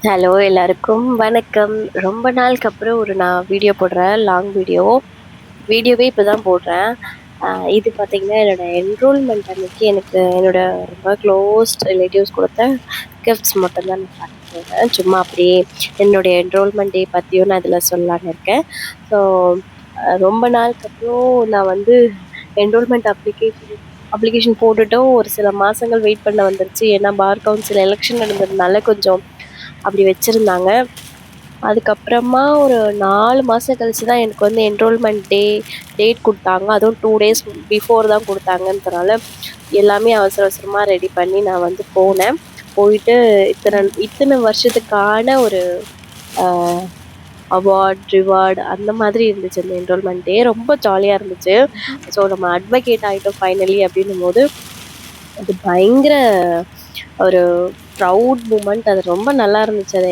Hello எல்லாருக்கும் வணக்கம். ரொம்ப நாளுக்கு அப்புறம் நான் வீடியோ போடுறேன். லாங் வீடியோவே இப்போ தான் போடுறேன். இது பார்த்தீங்கன்னா, என்னோட என்ரோல்மெண்ட் அன்னைக்கு எனக்கு என்னோட ரொம்ப க்ளோஸ்ட் ரிலேட்டிவ்ஸ் கொடுத்த கிஃப்ட்ஸ் மட்டும் தான் நான் பார்க்க போகிறேன். சும்மா அப்படியே என்னுடைய என்ரோல்மெண்ட் டே பற்றியும் நான் இதில் சொல்லலான்னு இருக்கேன். ஸோ ரொம்ப நாளுக்கு அப்புறம் நான் வந்து என்ரோல்மெண்ட் அப்ளிகேஷன் போட்டுட்டும் ஒரு சில மாதங்கள் வெயிட் பண்ண வந்துருச்சு. ஏன்னா பார் கவுன்சில் எலெக்ஷன் நடந்ததுனால கொஞ்சம் அப்படி வச்சுருந்தாங்க. அதுக்கப்புறமா ஒரு 4 மாதம் கழிச்சு தான் எனக்கு வந்து என்ரோல்மெண்ட் டேட் கொடுத்தாங்க. அதுவும் 2 டேஸ் பிஃபோர் தான் கொடுத்தாங்கன்றனால எல்லாமே அவசர அவசரமாக ரெடி பண்ணி நான் வந்து போனேன். போயிட்டு இத்தனை வருஷத்துக்கான ஒரு அவார்ட், ரிவார்டு அந்த மாதிரி இருந்துச்சு அந்த என்ரோல்மெண்ட் டே. ரொம்ப ஜாலியாக இருந்துச்சு. ஸோ நம்ம அட்வொகேட் ஆகிட்டோம் ஃபைனலி அப்படின்னும்போது அது பயங்கர ஒரு ப்ரவுட் மூமெண்ட். அது ரொம்ப நல்லா இருந்துச்சு. அது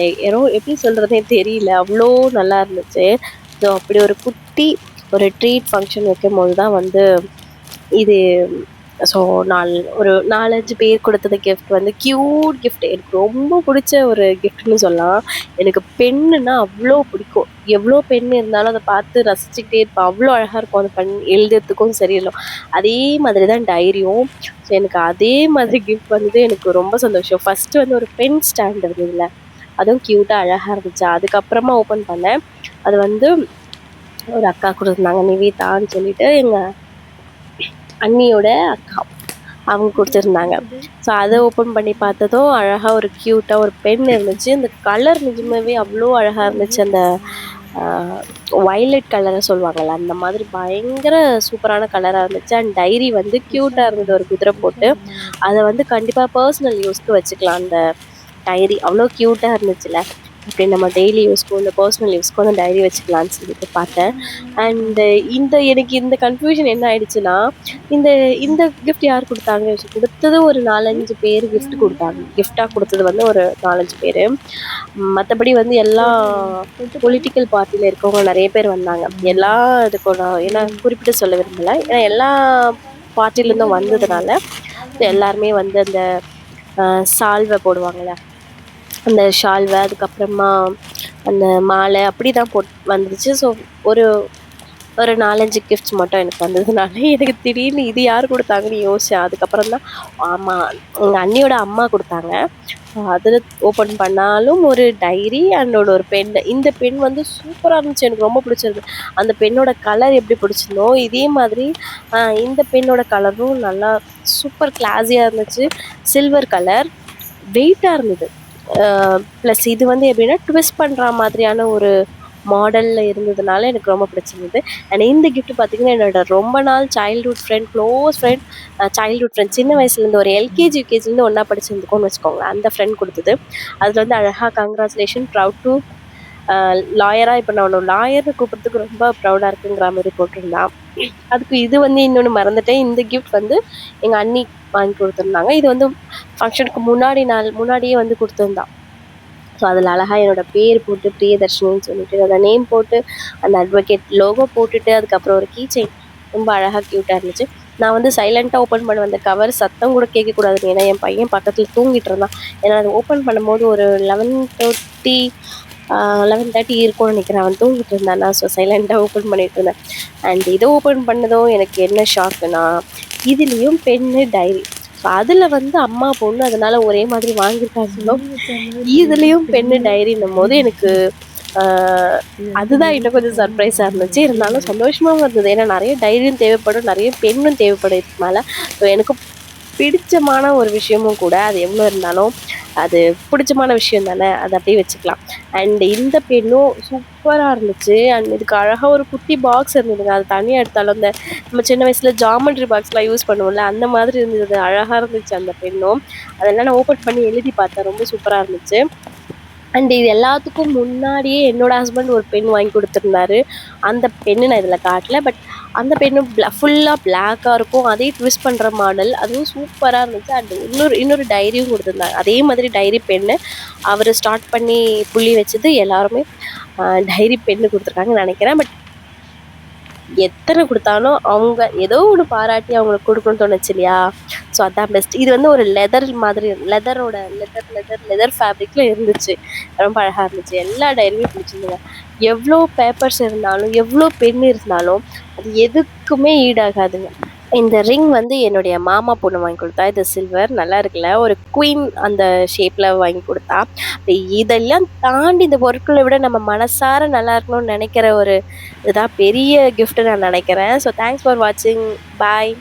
எப்படி சொல்கிறதே தெரியல, அவ்வளோ நல்லா இருந்துச்சு. ஸோ அப்படி ஒரு குட்டி ஒரு ட்ரீட் ஃபங்க்ஷன் வைக்கும்போது தான் வந்து இது. ஸோ ஒரு 4-5 பேர் கொடுத்தது கிஃப்ட் வந்து க்யூட் கிஃப்ட். எனக்கு ரொம்ப பிடிச்ச ஒரு கிஃப்ட்னு சொல்லலாம். எனக்கு பென்னுன்னா அவ்வளோ பிடிக்கும். எவ்வளோ பென் இருந்தாலும் அதை பார்த்து ரசிச்சுக்கிட்டே இருப்பேன். அவ்வளோ அழகாக இருக்கும் அந்த பென், எழுதுறதுக்கும் சரியில்லை. அதே மாதிரி தான் டைரியும். ஸோ எனக்கு அதே மாதிரி கிஃப்ட் வந்து எனக்கு ரொம்ப சந்தோஷம். ஃபஸ்ட்டு வந்து ஒரு பென் ஸ்டாண்ட் இருந்ததுல, அதுவும் க்யூட்டாக அழகாக இருந்துச்சு. அதுக்கப்புறமா ஓப்பன் பண்ணேன். அது வந்து ஒரு அக்கா கொடுத்துருந்தாங்க, நிவேதான்னு சொல்லிட்டு, எங்கள் அண்ணியோட அக்கா. அவங்க கொடுத்துருந்தாங்க. ஸோ அதை ஓப்பன் பண்ணி பார்த்ததும் அழகாக ஒரு க்யூட்டாக ஒரு பென் இருந்துச்சு. அந்த கலர் நிஜமாவே அவ்வளோ அழகாக இருந்துச்சு. அந்த வயலட் கலரை சொல்லுவாங்கள்ல, அந்த மாதிரி பயங்கர சூப்பரான கலராக இருந்துச்சு. அண்ட் டைரி வந்து க்யூட்டாக இருந்தது, ஒரு குதிரை போட்டு. அதை வந்து கண்டிப்பாக பர்சனல் யூஸ்க்கு வச்சுக்கலாம். அந்த டைரி அவ்வளோ க்யூட்டாக இருந்துச்சுல்ல, அப்படி நம்ம டெய்லி யூஸ்க்கும் இந்த பர்சனல் யூஸ்க்கும் அந்த டைரி வச்சுக்கலான்னு சொல்லிட்டு பார்த்தேன். அண்டு எனக்கு இந்த கன்ஃபியூஷன் என்ன ஆயிடுச்சுன்னா, இந்த இந்த கிஃப்ட் யார் கொடுத்தாங்க? கொடுத்தது ஒரு 4-5 பேர் கிஃப்ட் கொடுத்தாங்க. கிஃப்டாக கொடுத்தது வந்து ஒரு 4-5 பேர். மற்றபடி வந்து எல்லா பொலிட்டிக்கல் பார்ட்டியில் இருக்கவங்க நிறைய பேர் வந்தாங்க. எல்லா இதுக்கும் நான் ஏன்னா குறிப்பிட்டு சொல்ல விரும்பலை, ஏன்னா எல்லா பார்ட்டிலேருந்தும் வந்ததுனால எல்லாருமே வந்து அந்த சால்வை போடுவாங்கள்ல, அந்த ஷால்வை, அதுக்கப்புறமா அந்த மாலை அப்படி தான் வந்துருச்சு. ஸோ ஒரு 4-5 கிஃப்ட்ஸ் மட்டும் எனக்கு வந்ததுனால எனக்கு திடீர்னு இது யார் கொடுத்தாங்கன்னு யோசிச்சேன். அதுக்கப்புறம் தான் ஆமாம், எங்கள் அண்ணியோட அம்மா கொடுத்தாங்க. அதில் ஓப்பன் பண்ணாலும் ஒரு டைரி அண்டோட ஒரு பென். இந்த பென் வந்து சூப்பராக இருந்துச்சு, எனக்கு ரொம்ப பிடிச்சிருந்து. அந்த பெண்ணோட கலர் எப்படி பிடிச்சிருந்தோ இதே மாதிரி இந்த பெண்ணோட கலரும் நல்லா சூப்பர் கிளாஸியாக இருந்துச்சு. சில்வர் கலர், வெயிட்டாக இருந்தது. ப்ளஸ் இது வந்து எப்படின்னா ட்விஸ்ட் பண்ணுற மாதிரியான ஒரு மாடலில் இருந்ததுனால எனக்கு ரொம்ப பிடிச்சிருந்தது. அண்ட் இந்த கிஃப்ட் பார்த்திங்கன்னா, என்னோட ரொம்ப நாள் childhood friend, close friend, childhood friend, சின்ன வயசுலேருந்து ஒரு எல்கேஜி யூகேஜிலேருந்து ஒன்றா படிச்சிருந்துக்கோன்னு வச்சுக்கோங்களேன். அந்த ஃப்ரெண்ட் கொடுத்தது. அதில் வந்து அழகாக கங்க்ராச்சுலேஷன், ப்ரவுட் டு லாயராக, இப்போ நான் ஒன்று லாயர்னு கூப்பிட்றதுக்கு ரொம்ப ப்ரௌடாக இருக்குங்கிற மாதிரி போட்டிருந்தான். அதுக்கு இது வந்து இன்னொன்று மறந்துட்டேன். இந்த கிஃப்ட் வந்து எங்கள் அண்ணி வாங்கி கொடுத்துருந்தாங்க. இது வந்து ஃபங்க்ஷனுக்கு முன்னாடியே வந்து கொடுத்துருந்தான். ஸோ அதில் அழகாக என்னோடய பேர் போட்டு பிரியதர்ஷினின்னு சொல்லிட்டு என்னோட நேம் போட்டு அந்த அட்வொகேட் லோகோ போட்டுட்டு அதுக்கப்புறம் ஒரு கீ செயின் ரொம்ப அழகாக க்யூட்டாக இருந்துச்சு. நான் வந்து சைலண்ட்டாக ஓப்பன் பண்ணுவேன். அந்த கவர் சத்தம் கூட கேட்கக்கூடாதுன்னு, ஏன்னா என் பையன் பக்கத்தில் தூங்கிட்டு இருந்தான். ஏன்னா அதை ஓப்பன் பண்ணும்போது ஒரு 11:30 இருக்கும்னு நினைக்கிறேன். அவன் தூங்கிட்டு இருந்தானா. ஸோ சைலண்ட்டாக ஓப்பன் பண்ணிட்டு இருந்தேன். அண்ட் இதை ஓப்பன் பண்ணதும் எனக்கு என்ன ஷாக்குன்னா, இதுலேயும் பென்னு, டைரி. ஸோ அதில் வந்து அம்மா பொண்ணு அதனால ஒரே மாதிரி வாங்கியிருக்காங்களோ, இதுலேயும் பென்னு டைரின்னும் போது எனக்கு அதுதான் இன்னும் கொஞ்சம் சர்ப்ரைஸாக இருந்துச்சு. இருந்தாலும் சந்தோஷமாகவும் இருந்தது. ஏன்னா நிறைய டைரியும் தேவைப்படும், நிறைய பென்னும் தேவைப்படும் இதுக்கு மேலே. ஸோ எனக்கு பிடிச்சமான ஒரு விஷயமும் கூட. அது எவ்வளோ இருந்தாலும் அது பிடிச்சமான விஷயம் தானே, அதை அப்படியே வச்சுக்கலாம். அண்ட் இந்த பென்னும் சூப்பராக இருந்துச்சு. அண்ட் இதுக்கு அழகாக ஒரு குட்டி பாக்ஸ் இருந்ததுங்க. அது தனியாக எடுத்தாலும் அந்த நம்ம சின்ன வயசில் ஜாமெண்ட்ரி பாக்ஸ்லாம் யூஸ் பண்ணுவோம்ல, அந்த மாதிரி இருந்தது. அழகாக இருந்துச்சு அந்த பென்னும். அதெல்லாம் நான் ஓப்பன் பண்ணி எழுதி பார்த்தேன். ரொம்ப சூப்பராக இருந்துச்சு. அண்ட் இது எல்லாத்துக்கும் முன்னாடியே என்னோடய ஹஸ்பண்ட் ஒரு பென் வாங்கி கொடுத்துருந்தாரு. அந்த பென்னு நான் இதில் காட்டல. பட் அந்த பென்னும் ஃபுல்லாக பிளாக்காக இருக்கும். அதே ட்விஸ்ட் பண்ணுற மாடல், அதுவும் சூப்பராக இருந்துச்சு. அண்ட் இன்னொரு டைரியும் கொடுத்துருந்தாங்க. அதே மாதிரி டைரி பென்னு அவர் ஸ்டார்ட் பண்ணி புள்ளி வச்சது எல்லாருமே டைரி பென்னு கொடுத்துருக்காங்கன்னு நினைக்கிறேன். பட் எத்தனை கொடுத்தாலும் அவங்க ஏதோ ஒன்று பாராட்டி அவங்களுக்கு கொடுக்கணும்னு தோணுச்சு இல்லையா? ஸோ அதான் பெஸ்ட். இது வந்து ஒரு லெதர் மாதிரி லெதர் ஃபேப்ரிக்ல இருந்துச்சு. ரொம்ப அழகா இருந்துச்சு. எல்லா டைரியுமே பிடிச்சிருந்ததுங்க. எவ்வளோ பேப்பர்ஸ் இருந்தாலும், எவ்வளோ பென் இருந்தாலும், அது எதுக்குமே ஈடாகாதுங்க. இந்த ரிங் வந்து என்னுடைய மாமா பொண்ணு வாங்கி குடுத்தா. இது சில்வர் நல்லா இருக்குல்ல. ஒரு குயின் அந்த ஷேப்ல வாங்கி குடுத்தா. இதெல்லாம் தாண்டி இந்த பொருட்கள விட நம்ம மனசார நல்லா இருக்கணும்னு நெனைக்கிற ஒரு இதுதான் பெரிய கிஃப்ட்ன்னு நான் நெனைக்கிறேன். ஸோ தேங்க்ஸ் ஃபார் வாட்சிங். பாய்.